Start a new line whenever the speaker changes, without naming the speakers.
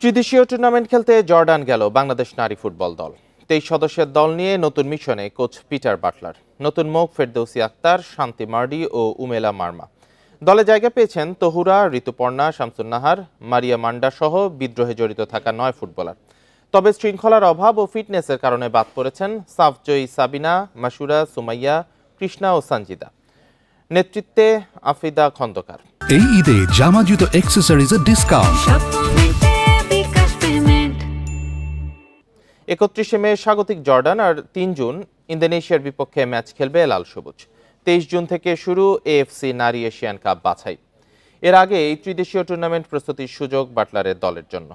ত্রিদেশীয় টুর্নামেন্ট খেলতে জর্ডান গেল বাংলাদেশ নারী ফুটবল দল। 23 সদস্যের দল নিয়ে নতুন মিশনে কোচ পিটার বাটলার, নতুন মুখ ফেরদৌসী আক্তার, শান্তি মার্ডি ও উমেলা মার্মা। দলে জায়গা পেয়েছেন তহুরা, ঋতুপর্ণা, শামসুন নাহার, মারিয়া মান্ডা সহ বিদ্রোহে জড়িত থাকা 9 ফুটবলার। তবে শৃঙ্খলার অভাব ও ফিটনেসের কারণে বাদ পড়েছেন সাফজয়ী সাবিনা, মাসুরা, সুমাইয়া, কৃষ্ণা ও সঞ্জিদা। নেতৃত্বে আফিদা খন্দকার।
এই ঈদে জামা জুতো অ্যাকসেসরিজের ডিসকাউন্ট।
31 মে স্বাগতিক জর্ডান আর 3 জুন ইন্দোনেশিয়ার বিপক্ষে ম্যাচ খেলবে লাল সবুজ। 23 জুন থেকে শুরু এএফসি নারী এশিয়ান কাপ বাছাই। এর আগে এই ত্রিদেশীয় টুর্নামেন্ট প্রস্তুতির সুযোগ বাটলারের দলের জন্য।